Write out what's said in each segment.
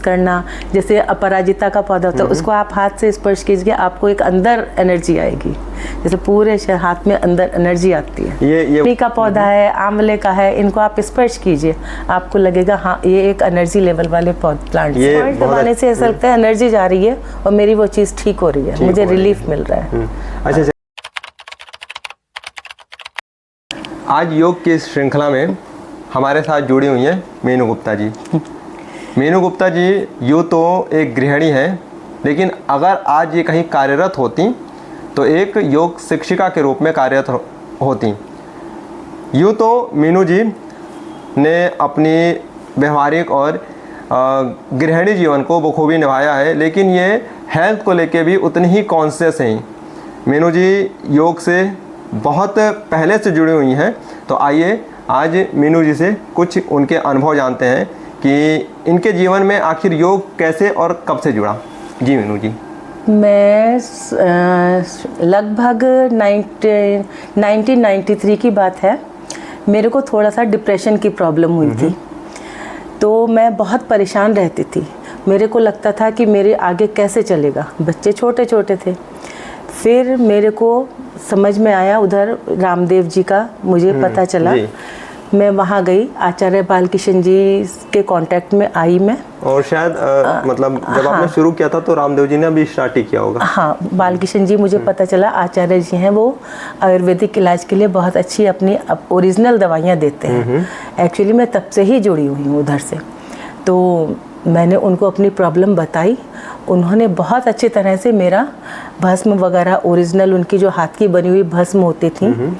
करना, जैसे अपराजिता का पौधा होता है उसको आप हाथ से स्पर्श कीजिए, आपको एक अंदर एनर्जी आएगी, जैसे पूरे हाथ में अंदर एनर्जी आती है। ये का पौधा है, आंवले का है, इनको आप स्पर्श कीजिए, आपको लगेगा हाँ ये एक एनर्जी लेवल वाले प्लांट है। दबाने से ऐसा लगता है एनर्जी जा रही है और मेरी वो चीज़ ठीक हो रही है, मुझे रिलीफ मिल रहा है। अच्छा, आज योग की इस श्रृंखला में हमारे साथ जुड़ी हुई हैं मीनू गुप्ता जी। मीनू गुप्ता जी यूँ तो एक गृहिणी हैं, लेकिन अगर आज ये कहीं कार्यरत होती तो एक योग शिक्षिका के रूप में कार्यरत होती। यूँ तो मीनू जी ने अपनी व्यवहारिक और गृहिणी जीवन को बखूबी निभाया है, लेकिन ये हेल्थ को लेके भी उतनी ही कॉन्शियस हैं। मीनू जी योग से बहुत पहले से जुड़ी हुई हैं, तो आइए आज मीनू जी से कुछ उनके अनुभव जानते हैं कि इनके जीवन में आखिर योग कैसे और कब से जुड़ा। जी मीनू जी। मैं लगभग 1993 की बात है, मेरे को थोड़ा सा डिप्रेशन की प्रॉब्लम हुई थी, तो मैं बहुत परेशान रहती थी। मेरे को लगता था कि मेरे आगे कैसे चलेगा, बच्चे छोटे छोटे थे। फिर मेरे को समझ में आया, उधर रामदेव जी का मुझे पता चला, मैं वहाँ गई, आचार्य बालकिशन जी के कांटेक्ट में आई मैं। और शायद मतलब जब आपने शुरू किया था तो रामदेव जी ने अभी स्टार्ट ही किया होगा। हाँ, बालकिशन जी मुझे पता चला, आचार्य जी हैं, वो आयुर्वेदिक इलाज के लिए बहुत अच्छी अपनी ओरिजिनल दवाइयाँ देते हैं। एक्चुअली मैं तब से ही जुड़ी हुई हूँ उधर से। तो मैंने उनको अपनी प्रॉब्लम बताई, उन्होंने बहुत अच्छी तरह से मेरा भस्म वगैरह ओरिजिनल उनकी जो हाथ की बनी हुई भस्म होती थी,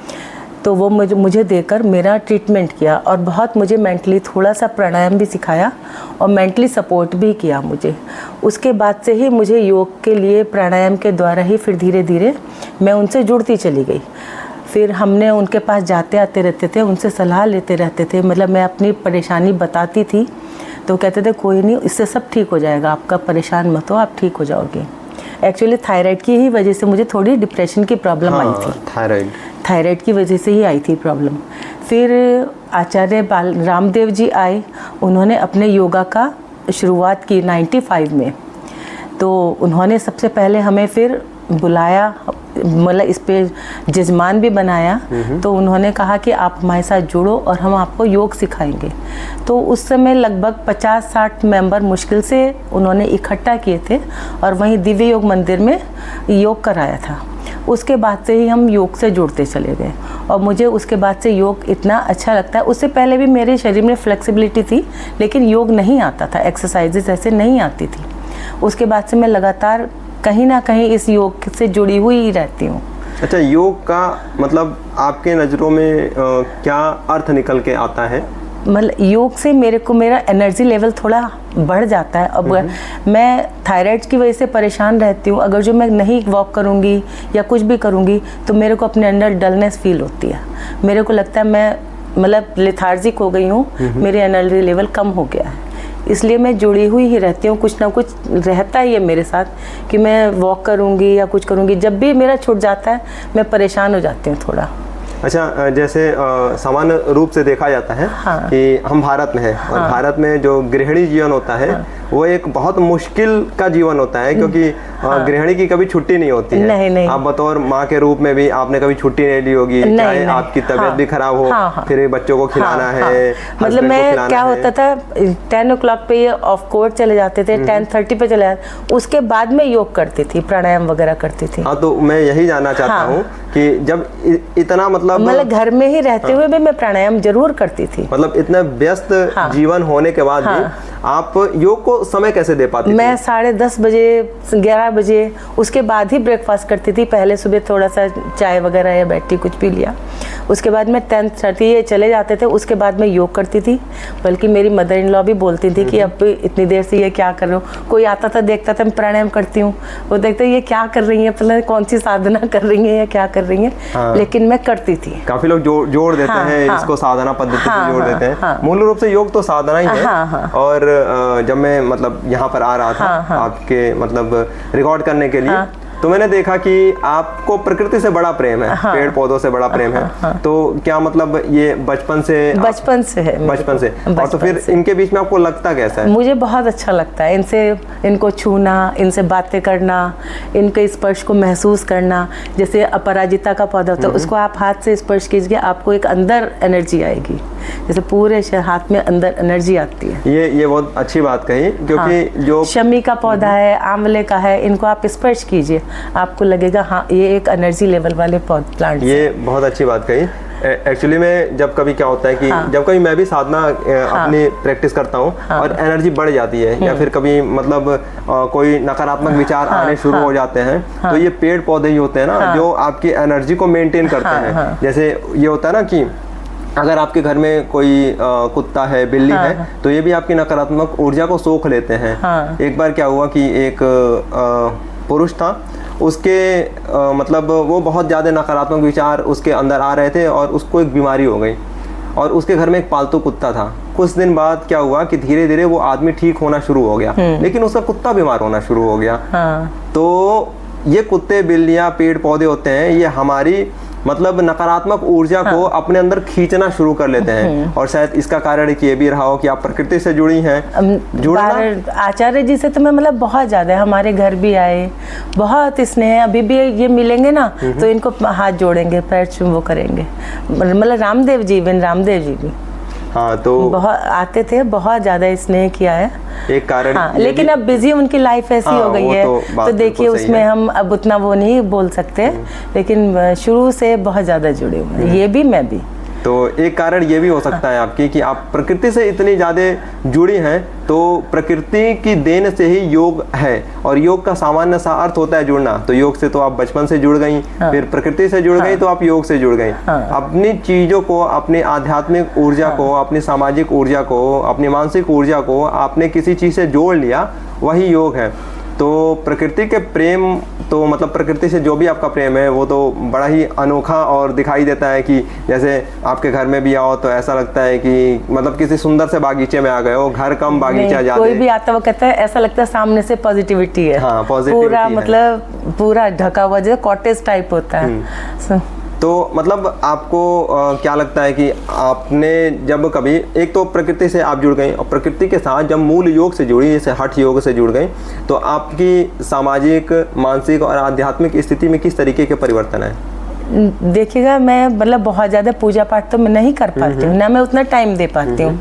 तो वो मुझे देकर मेरा ट्रीटमेंट किया और बहुत मुझे मेंटली थोड़ा सा प्राणायाम भी सिखाया और मेंटली सपोर्ट भी किया मुझे। उसके बाद से ही मुझे योग के लिए प्राणायाम के द्वारा ही फिर धीरे धीरे मैं उनसे जुड़ती चली गई। फिर हमने उनके पास जाते आते रहते थे, उनसे सलाह लेते रहते थे, मतलब मैं अपनी परेशानी बताती थी तो कहते थे कोई नहीं, इससे सब ठीक हो जाएगा, आपका परेशान मत हो, आप ठीक हो जाओगे। एक्चुअली थायराइड की ही वजह से मुझे थोड़ी डिप्रेशन की प्रॉब्लम आई थी, थायराइड की वजह से ही आई थी प्रॉब्लम। फिर आचार्य रामदेव जी आए, उन्होंने अपने योगा का शुरुआत की 95 में। तो उन्होंने सबसे पहले हमें फिर बुलाया, मतलब इस पे जजमान भी बनाया। तो उन्होंने कहा कि आप हमारे साथ जुड़ो और हम आपको योग सिखाएंगे। तो उस समय लगभग 50-60 मेंबर मुश्किल से उन्होंने इकट्ठा किए थे और वहीं दिव्य योग मंदिर में योग कराया था। उसके बाद से ही हम योग से जुड़ते चले गए और मुझे उसके बाद से योग इतना अच्छा लगता है। उससे पहले भी मेरे शरीर में फ्लेक्सिबिलिटी थी, लेकिन योग नहीं आता था, एक्सरसाइजेस ऐसे नहीं आती थी। उसके बाद से मैं लगातार कहीं ना कहीं इस योग से जुड़ी हुई ही रहती हूँ। अच्छा, योग का मतलब आपके नज़रों में क्या अर्थ निकल के आता है? मतलब योग से मेरा एनर्जी लेवल थोड़ा बढ़ जाता है। अब मैं थायराइड की वजह से परेशान रहती हूँ, अगर जो मैं नहीं वॉक करूँगी या कुछ भी करूँगी तो मेरे को अपने अंदर डलनेस फील होती है। मेरे को लगता है मैं मतलब लेथार्जिक हो गई हूँ, मेरे एनर्जी लेवल कम हो गया है। इसलिए मैं जुड़ी हुई ही रहती हूँ, कुछ ना कुछ रहता ही है मेरे साथ कि मैं वॉक करूँगी या कुछ करूँगी। जब भी मेरा छूट जाता है मैं परेशान हो जाती हूँ थोड़ा। अच्छा, जैसे सामान्य रूप से देखा जाता है कि हम भारत में हैं और भारत में जो गृहिणी जीवन होता है वो एक बहुत मुश्किल का जीवन होता है, क्योंकि गृहिणी की कभी छुट्टी नहीं होती है। नहीं। आप बतौर माँ के रूप में भी आपने कभी छुट्टी नहीं ली होगी, चाहे आपकी तबीयत भी खराब हो, फिर बच्चों को खिलाना है। मतलब मैं क्या होता था 10 o'clock पे ये ऑफ कोर्ट चले जाते थे, 10:30 पे चले जाते, उसके बाद में योग करती थी, प्राणायाम वगैरह करती थी। हाँ, तो मैं यही जानना चाहता हूँ कि जब इतना मतलब घर में ही रहते हुए भी मैं प्राणायाम जरूर करती थी। मतलब इतना व्यस्त जीवन होने के बाद भी आप योग को समय कैसे दे पाती थी? मैं 10:30 बजे 11 बजे उसके बाद ही ब्रेकफास्ट करती थी। पहले सुबह थोड़ा सा चाय वगैरह या बैठी कुछ पी लिया, उसके बाद में 10:30 ये चले जाते थे, उसके बाद मैं योग करती थी। बल्कि मेरी मदर इन लॉ भी बोलती थी कि अब इतनी देर से ये क्या कर रहे हो। कोई आता था देखता था मैं प्राणायाम करती हूँ, वो देखते ये क्या कर रही है, पता कौन सी साधना कर रही है या क्या कर रही है। लेकिन मैं करती थी। काफी लोग जोड़ देते हैं इसको साधना पद्धति से जोड़ देते हैं। मूल रूप से योग तो साधना ही है। और जब मैं मतलब यहाँ पर आ रहा था आपके मतलब रिकॉर्ड करने के लिए, तो मैंने देखा कि आपको प्रकृति से बड़ा प्रेम है, पेड़ पौधों से बड़ा प्रेम है। तो क्या मतलब ये बचपन से है, बचपन से। और तो फिर इनके बीच में आपको लगता कैसा है? मुझे बहुत अच्छा लगता है इनको छूना, इनसे बातें करना, इनके स्पर्श को महसूस करना। जैसे अपराजिता का पौधा होता है, उसको आप हाथ से स्पर्श कीजिए, आपको एक अंदर एनर्जी आएगी, जैसे पूरे हाथ में अंदर एनर्जी आती है। ये बहुत अच्छी बात कही, क्योंकि जो शमी का पौधा है, आंवले का है, इनको आप स्पर्श कीजिए, आपको लगेगा हाँ ये एक एनर्जी लेवल वाले प्लांट। ये बहुत अच्छी बात कही। एक्चुअली में जब कभी क्या होता है कि जब कभी मैं भी साधना अपनी प्रैक्टिस करता हूँ और एनर्जी बढ़ जाती है, या फिर कभी मतलब कोई नकारात्मक विचार आने शुरू हो जाते हैं, तो ये पेड़ पौधे ही होते हैं ना जो आपकी एनर्जी को मेंटेन करते हैं। जैसे ये होता है ना कि अगर आपके घर में कोई कुत्ता है, बिल्ली है, तो ये भी आपकी नकारात्मक ऊर्जा को सोख लेते हैं। एक बार क्या हुआ कि एक पुरुष था, उसके मतलब वो बहुत ज़्यादा नकारात्मक विचार उसके अंदर आ रहे थे और उसको एक बीमारी हो गई, और उसके घर में एक पालतू कुत्ता था। कुछ दिन बाद क्या हुआ कि धीरे धीरे वो आदमी ठीक होना शुरू हो गया, लेकिन उसका कुत्ता बीमार होना शुरू हो गया। तो ये कुत्ते, बिल्लियाँ, पेड़ पौधे होते हैं, ये हमारी मतलब नकारात्मक ऊर्जा को अपने अंदर खींचना शुरू कर लेते हैं। और शायद इसका कारण ये भी रहा हो कि आप प्रकृति से जुड़ी हैं। आचार्य जी से तो मैं मतलब बहुत ज्यादा, हमारे घर भी आए, बहुत स्नेह। अभी भी ये मिलेंगे ना तो इनको हाथ जोड़ेंगे, पैर चूम वो करेंगे। मतलब रामदेव जी भी हाँ, तो बहुत आते थे, बहुत ज्यादा स्नेह किया है। एक कारण लेकिन अब बिजी उनकी लाइफ ऐसी हो गई है, तो देखिए उसमें हम अब उतना वो नहीं बोल सकते, लेकिन शुरू से बहुत ज्यादा जुड़े हुए हैं, ये भी मैं भी। तो एक कारण ये भी हो सकता है आपकी कि आप प्रकृति से इतनी ज़्यादा जुड़ी हैं, तो प्रकृति की देन से ही योग है। और योग का सामान्य सा अर्थ होता है जुड़ना। तो योग से तो आप बचपन से जुड़ गई, फिर प्रकृति से जुड़ गई, तो आप योग से जुड़ गई। अपनी चीज़ों को, अपनी आध्यात्मिक ऊर्जा को, अपनी सामाजिक ऊर्जा को, अपनी मानसिक ऊर्जा को आपने किसी चीज़ से जोड़ लिया, वही योग है। तो प्रकृति के प्रेम, तो मतलब प्रकृति से जो भी आपका प्रेम है वो तो बड़ा ही अनोखा और दिखाई देता है कि जैसे आपके घर में भी आओ तो ऐसा लगता है कि मतलब किसी सुंदर से बागीचे में आ गए हो, घर कम बागीचा ज्यादा। कोई भी आता वो कहता है ऐसा लगता है सामने से पॉजिटिविटी है। हाँ, पॉजिटिविटी पूरा है। मतलब पूरा ढका हुआ जैसे कॉटेज टाइप होता है। तो मतलब आपको क्या लगता है कि आपने जब कभी, एक तो प्रकृति से आप जुड़ गई और प्रकृति के साथ जब मूल योग से जुड़ी, जैसे हठ योग से जुड़ गई, तो आपकी सामाजिक, मानसिक और आध्यात्मिक स्थिति में किस तरीके के परिवर्तन है? देखिएगा, मैं मतलब बहुत ज़्यादा पूजा पाठ तो मैं नहीं कर पाती हूँ, ना मैं उतना टाइम दे पाती हूँ,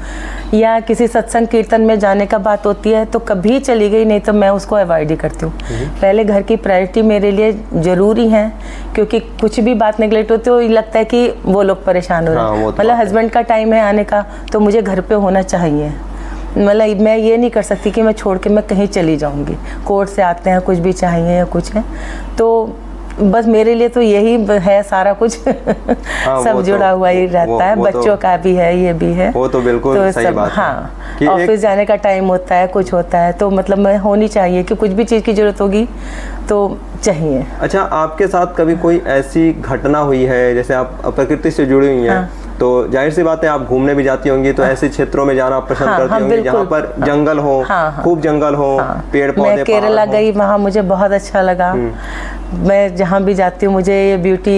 या किसी सत्संग कीर्तन में जाने का बात होती है तो कभी चली गई, नहीं तो मैं उसको अवॉइड ही करती हूँ। पहले घर की प्रायोरिटी मेरे लिए ज़रूरी है, क्योंकि कुछ भी बात नेगलेक्ट होती है तो लगता है कि वो लोग परेशान हो रहे हैं। मतलब हस्बैंड का टाइम है आने का, तो मुझे घर पे होना चाहिए। मतलब मैं ये नहीं कर सकती कि मैं छोड़ के मैं कहीं चली जाऊँगी, कोर्ट से आते हैं कुछ भी चाहिए या कुछ है, तो बस मेरे लिए तो यही है सारा कुछ। सब जुड़ा हुआ ही रहता है, बच्चों का भी है, ये भी है, वो तो बिल्कुल तो सही बात है। हाँ, ऑफिस जाने का टाइम होता है, कुछ होता है, तो मतलब मैं होनी चाहिए कि कुछ भी चीज़ की जरूरत होगी तो चाहिए। अच्छा, आपके साथ कभी कोई ऐसी घटना हुई है, जैसे आप प्रकृति से जुड़ी हुई हैं, तो जाहिर सी बात है आप घूमने भी जाती होंगी, तो ऐसे क्षेत्रों में जाना पसंद करती होंगी जहाँ पर जंगल हो, खूब जंगल हो, पेड़ पौधे। मैं केरला गई, वहाँ मुझे बहुत अच्छा लगा। मैं जहाँ भी जाती हूँ मुझे ये ब्यूटी,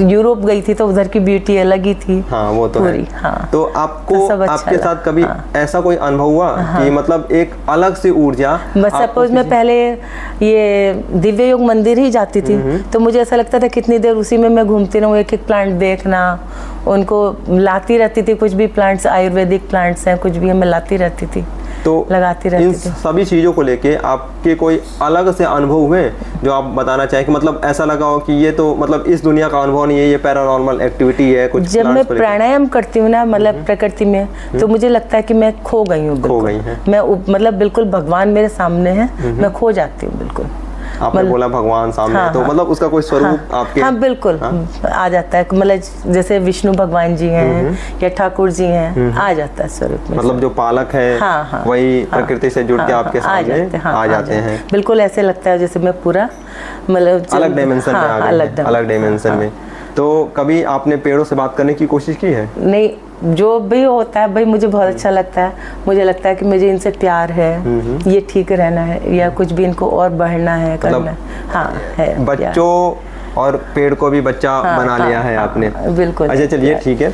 यूरोप गई थी तो उधर की ब्यूटी अलग ही थी। हाँ, वो तो पूरी, है। हाँ। तो आपको आपके साथ कभी ऐसा कोई अनुभव हुआ कि मतलब एक अलग सी ऊर्जा, बस सपोज मैं पहले ये दिव्य योग मंदिर ही जाती थी, तो मुझे ऐसा लगता था कितनी देर उसी में मैं घूमती रहूँ, एक एक प्लांट देखना, उनको लाती रहती थी, कुछ भी प्लांट्स, आयुर्वेदिक प्लांट्स हैं, कुछ भी है, मैं लाती रहती थी, तो लगाती रहती इन थी। सभी चीज़ों को लेके आपके कोई अलग से अनुभव हुए जो आप बताना चाहें कि मतलब ऐसा लगा हो कि ये तो मतलब इस दुनिया का अनुभव नहीं है, ये पैरानॉर्मल एक्टिविटी है कुछ? जब मैं प्राणायाम करती हूँ ना, मतलब प्रकृति में, तो मुझे लगता है कि मैं खो गई हूँ, खो गई है मैं, मतलब बिल्कुल भगवान मेरे सामने है, मैं खो जाती हूँ बिल्कुल। आपने बोला भगवान सामने, हाँ, तो मतलब उसका कोई स्वरूप आपके? हाँ बिल्कुल, आ जाता है, मतलब जैसे विष्णु भगवान जी हैं या ठाकुर जी हैं, आ जाता है स्वरूप में। मतलब जो पालक है वही प्रकृति से जुड़ के आपके सामने आ जाते हैं। बिल्कुल ऐसे लगता है जैसे मैं पूरा मतलब अलग डायमेंशन में आ गई, अलग डायमेंशन में। तो कभी आपने पेड़ों से बात करने की कोशिश की है? नहीं, जो भी होता है भाई मुझे बहुत अच्छा लगता है। मुझे लगता है कि मुझे इनसे प्यार है, ये ठीक रहना है या कुछ भी इनको और बढ़ना है, करना है। हाँ है बच्चों और पेड़ को भी बच्चा बना लिया है आपने। बिल्कुल। अच्छा चलिए ठीक है।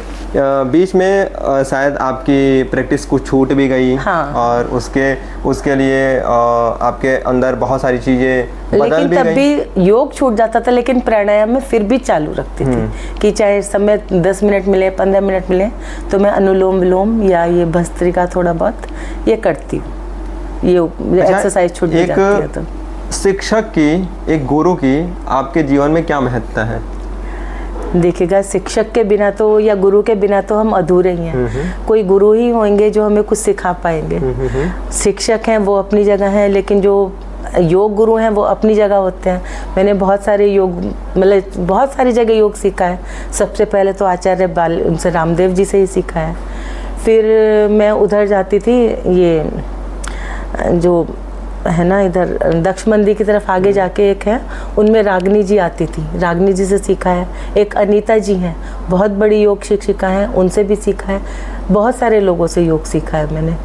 बीच में शायद आपकी प्रैक्टिस कुछ छूट भी गई और उसके लिए आपके अंदर बहुत सारी चीज़ें बदल भी गई। लेकिन तब भी योग छूट जाता था, लेकिन प्राणायाम में फिर भी चालू रखती थी कि चाहे समय 10 मिनट मिले 15 मिनट मिले तो मैं अनुलोम विलोम या ये भस्त्रिका थोड़ा बहुत ये करती हूँ। ये एक्सरसाइज छूट जाती है। तो शिक्षक की, एक गुरु की आपके जीवन में क्या महत्ता है? देखिएगा, शिक्षक के बिना तो या गुरु के बिना तो हम अधूरे ही हैं। कोई गुरु ही होंगे जो हमें कुछ सिखा पाएंगे। शिक्षक हैं वो अपनी जगह हैं, लेकिन जो योग गुरु हैं वो अपनी जगह होते हैं। मैंने बहुत सारे योग मतलब बहुत सारी जगह योग सीखा है। सबसे पहले तो आचार्य उनसे रामदेव जी से ही सीखा है। फिर मैं उधर जाती थी, ये जो है ना इधर दक्ष मंदिर की तरफ आगे जाके एक है, उनमें रागनी जी आती थी, रागनी जी से सीखा है। एक अनीता जी हैं, बहुत बड़ी योग शिक्षिका हैं, उनसे भी सीखा है। बहुत सारे लोगों से योग सीखा है मैंने।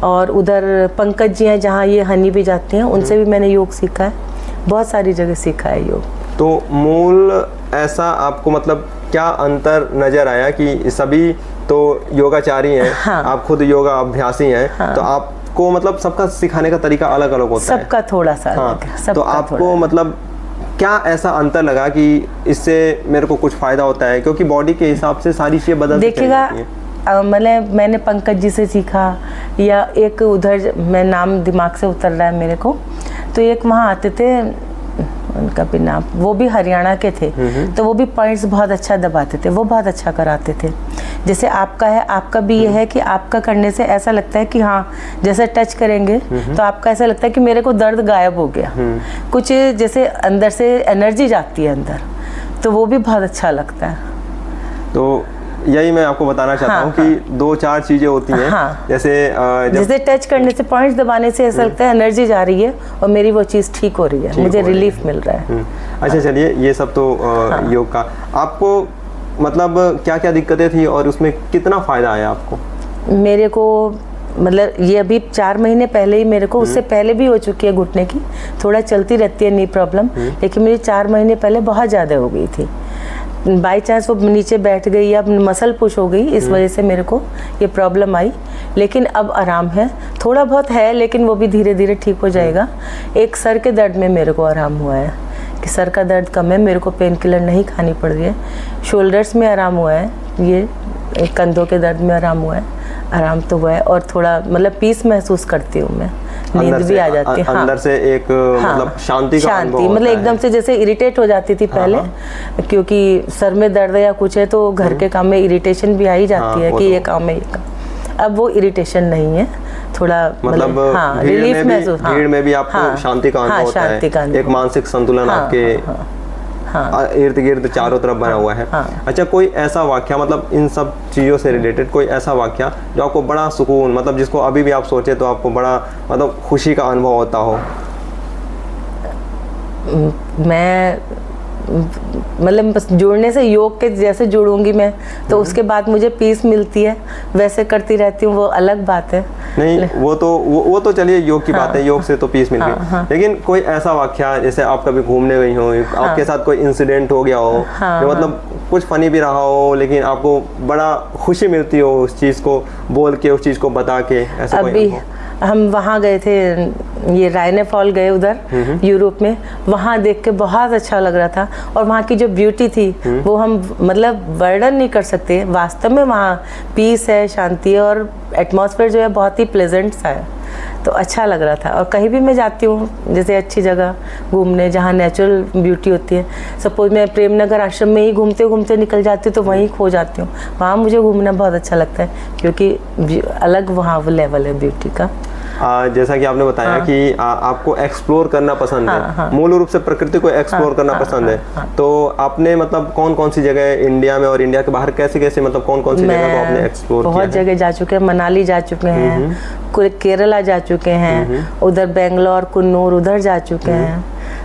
और उधर पंकज जी हैं जहाँ ये हनी भी जाती हैं, उनसे भी मैंने योग सीखा है। बहुत सारी जगह सीखा है योग। तो मूल ऐसा आपको मतलब क्या अंतर नज़र आया कि सभी तो योगाचारी हैं, आप खुद योगा अभ्यासी हैं, तो आप को मतलब सबका सिखाने का तरीका अलग अलग होता है, सबका थोड़ा सा अलग है। तो आपको मतलब क्या ऐसा अंतर लगा कि इससे मेरे को कुछ फायदा होता है? क्योंकि बॉडी के हिसाब से सारी चीजें बदलती देखिएगा, मतलब मैंने पंकज जी से सीखा, या एक उधर मैं नाम दिमाग से उतर रहा है मेरे को, तो एक वहाँ आते थे, उनका भी नाम, वो भी हरियाणा के थे, तो वो भी पॉइंट्स बहुत अच्छा दबाते थे, वो बहुत अच्छा कराते थे। जैसे आपका है, आपका भी ये है कि आपका करने से ऐसा लगता है कि हाँ जैसे टच करेंगे तो आपका ऐसा लगता है कि मेरे को दर्द गायब हो गया, कुछ जैसे अंदर से एनर्जी जाती है अंदर, तो वो भी बहुत अच्छा लगता है। तो यही मैं आपको बताना चाहता हूँ कि 2-4 चीजें होती हैं, जैसे टच करने से, पॉइंट्स दबाने से ऐसा लगता है एनर्जी जा रही है और मेरी वो चीज़ ठीक हो रही है, मुझे रिलीफ मिल रहा है। अच्छा चलिए, ये सब तो योग का, आपको मतलब क्या क्या दिक्कतें थी और उसमें कितना फायदा आया आपको? मेरे को मतलब ये अभी 4 महीने पहले ही मेरे को, उससे पहले भी हो चुकी है घुटने की, थोड़ा चलती रहती है नी प्रॉब्लम, लेकिन मेरी 4 महीने पहले बहुत ज़्यादा हो गई थी। बाई चांस वो नीचे बैठ गई या मसल पुश हो गई, इस वजह से मेरे को ये प्रॉब्लम आई, लेकिन अब आराम है, थोड़ा बहुत है लेकिन वो भी धीरे धीरे ठीक हो जाएगा। एक सर के दर्द में मेरे को आराम हुआ है कि सर का दर्द कम है, मेरे को पेन किलर नहीं खानी पड़ रही है। शोल्डर्स में आराम हुआ है, ये कंधों के दर्द में आराम हुआ है, आराम तो हुआ है, और थोड़ा मतलब पीस महसूस करती हूँ मैं, नींद भी आ जाती है। अंदर से एक मतलब शांति का अनुभव होता मतलब है। एकदम से जैसे इरिटेट हो जाती थी पहले, क्योंकि सर में दर्द या कुछ है तो घर के काम में इरिटेशन भी आ ही जाती है कि ये काम है, ये काम। अब वो इरिटेशन नहीं है, थोड़ा मतलब रिलीफ महसूस, भीड़ में भी आपको शांति का अनुभव होता है, एक मानसिक संतुलन आपके इर्द गिर्द चारों तरफ बना हुआ है। अच्छा, कोई ऐसा वाक्या मतलब इन सब चीज़ों से रिलेटेड कोई ऐसा वाक्या जो आपको बड़ा सुकून, मतलब जिसको अभी भी आप सोचे तो आपको बड़ा मतलब खुशी का अनुभव होता हो? मैं मतलब बस जुड़ने से, योग के जैसे जुड़ूंगी मैं तो उसके बाद मुझे पीस मिलती है, वैसे करती रहती हूँ, वो अलग बात है। नहीं वो तो चलिए योग की बात है, योग से तो पीस मिल गई, लेकिन कोई ऐसा वाकया जैसे आप कभी घूमने गई हो, आपके साथ कोई इंसिडेंट हो गया हो जो मतलब कुछ फनी भी रहा हो, लेकिन आपको बड़ा खुशी मिलती हो उस चीज़ को बोल के, उस चीज़ को बता के, ऐसा अभी हम वहाँ गए थे, ये रायने फॉल गए उधर यूरोप में, वहाँ देख के बहुत अच्छा लग रहा था, और वहाँ की जो ब्यूटी थी वो हम मतलब वर्णन नहीं कर सकते। वास्तव में वहाँ पीस है, शांति है, और एटमॉस्फेयर जो है बहुत ही प्लेजेंट सा है, तो अच्छा लग रहा था। और कहीं भी मैं जाती हूँ जैसे अच्छी जगह घूमने जहाँ नेचुरल ब्यूटी होती है, सपोज मैं प्रेमनगर आश्रम में ही घूमते घूमते निकल जाती हूँ तो वहीं खो जाती हूँ, वहाँ मुझे घूमना बहुत अच्छा लगता है क्योंकि अलग वहाँ वो लेवल है ब्यूटी का। जैसा कि आपने बताया कि आपको एक्सप्लोर करना पसंद है, मूल रूप से प्रकृति को एक्सप्लोर करना पसंद है, तो आपने मतलब कौन कौन सी जगह इंडिया में और इंडिया के बाहर कैसे कैसे मतलब कौन कौन सी जगह को आपने एक्सप्लोर किया? बहुत जगह जा चुके हैं, मनाली जा चुके हैं, केरला जा चुके हैं, उधर बेंगलोर कुन्नूर उधर जा चुके हैं,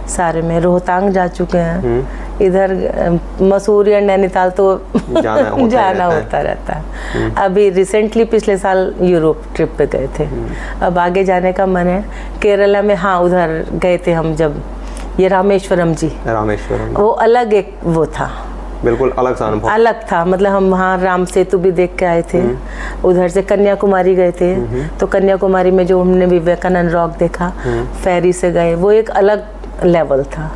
सारे में रोहतांग जा चुके हैं, इधर मसूरी या नैनीताल तो जाना होता रहता है। अभी रिसेंटली पिछले साल यूरोप ट्रिप पे गए थे। अब आगे जाने का मन है। केरला में हाँ उधर गए थे हम, जब ये रामेश्वरम वो अलग एक वो था, बिल्कुल अलग सा अनुभव, अलग था। मतलब हम वहाँ राम सेतु भी देख के आए थे। उधर से कन्याकुमारी गए थे, तो कन्याकुमारी में जो हमने विवेकानंद रॉक देखा, फेरी से गए, वो एक अलग लेवल था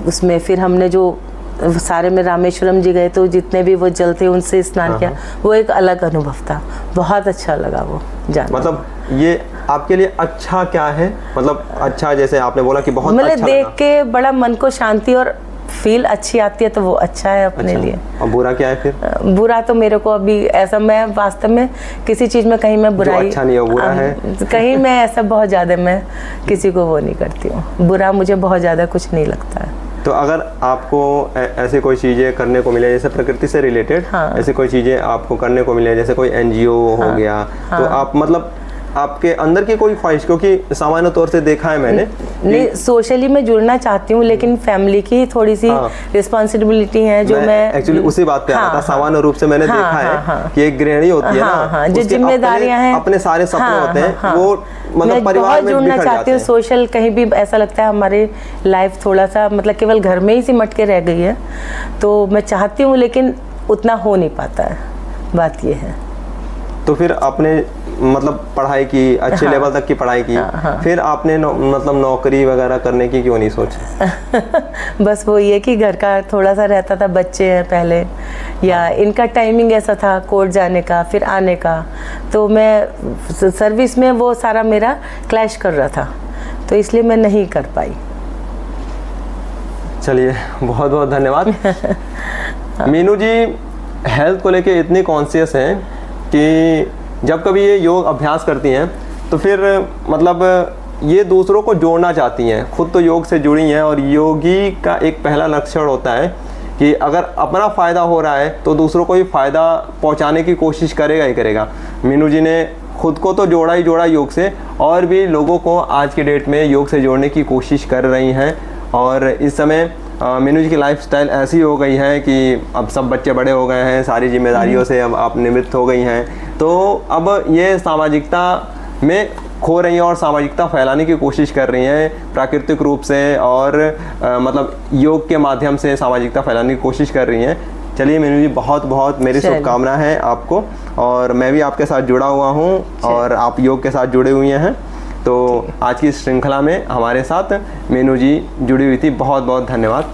उसमें। फिर हमने जो सारे में रामेश्वरम जी गए तो जितने भी वो जल थे उनसे स्नान किया, वो एक अलग अनुभव था। बहुत अच्छा लगा वो जाना। मतलब ये आपके लिए अच्छा क्या है? मतलब अच्छा, जैसे आपने बोला कि बहुत मतलब अच्छा देख के बड़ा मन को शांति और फील अच्छी आती है, तो वो अच्छा है अपने लिए। और बुरा क्या है फिर? बुरा तो मेरे को अभी ऐसा, मैं वास्तव में किसी चीज में कहीं मैं बुराई अच्छा नहीं है, बुरा है कहीं मैं ऐसा बहुत ज्यादा मैं किसी को वो नहीं करती हूँ। बुरा मुझे बहुत ज्यादा कुछ नहीं लगता है। तो अगर आपको ऐसे कोई चीज़ें करने को मिले जैसे प्रकृति से रिलेटेड, ऐसे कोई चीज़ें आपको करने को मिले जैसे कोई NGO हो गया, तो आप मतलब आपके अंदर की कोई ख्वाहिश, क्योंकि सामान्य तौर से देखा है मैंने नहीं, सोशली मैं जुड़ना चाहती हूँ, लेकिन फैमिली की थोड़ी सी रिस्पॉन्सिबिलिटी है जो मैं एक्चुअली उसी बात पे आ रहा था। सामान्य रूप से मैंने देखा है कि एक गृहिणी होती है ना, जो जिम्मेदारियां हैं, अपने सारे सपने होते हैं, वो मतलब परिवार में जुड़ना चाहती हूँ। सोशल कहीं भी ऐसा लगता है हमारी लाइफ थोड़ा सा मतलब केवल घर में ही सिमट के रह गई है, तो मैं चाहती हूँ लेकिन उतना हो नहीं पाता है, बात ये है। तो फिर आपने मतलब पढ़ाई की, अच्छे लेवल तक की पढ़ाई की, फिर आपने मतलब नौकरी वगैरह करने की क्यों नहीं सोची? बस वो ये कि घर का थोड़ा सा रहता था, बच्चे हैं पहले, या इनका टाइमिंग ऐसा था कोर्ट जाने का फिर आने का, तो मैं सर्विस में वो सारा मेरा क्लैश कर रहा था, तो इसलिए मैं नहीं कर पाई। चलिए, बहुत बहुत धन्यवाद। मीनू जी हेल्थ को लेके इतनी कॉन्शियस हैं कि जब कभी ये योग अभ्यास करती हैं तो फिर मतलब ये दूसरों को जोड़ना चाहती हैं। खुद तो योग से जुड़ी हैं, और योगी का एक पहला लक्षण होता है कि अगर अपना फ़ायदा हो रहा है तो दूसरों को भी फ़ायदा पहुंचाने की कोशिश करेगा ही करेगा। मीनू जी ने खुद को तो जोड़ा ही जोड़ा योग से, और भी लोगों को आज के डेट में योग से जोड़ने की कोशिश कर रही हैं। और इस समय मीनू जी की लाइफस्टाइल ऐसी हो गई है कि अब सब बच्चे बड़े हो गए हैं, सारी जिम्मेदारियों से अब आप निवृत्त हो गई हैं, तो अब ये सामाजिकता में खो रही हैं और सामाजिकता फैलाने की कोशिश कर रही हैं प्राकृतिक रूप से, और मतलब योग के माध्यम से सामाजिकता फैलाने की कोशिश कर रही हैं। चलिए मीनू जी, बहुत बहुत मेरी शुभकामनाएं हैं आपको, और मैं भी आपके साथ जुड़ा हुआ हूँ और आप योग के साथ जुड़े हुए हैं। तो आज की श्रृंखला में हमारे साथ मीनू जी जुड़ी हुई थी। बहुत बहुत धन्यवाद।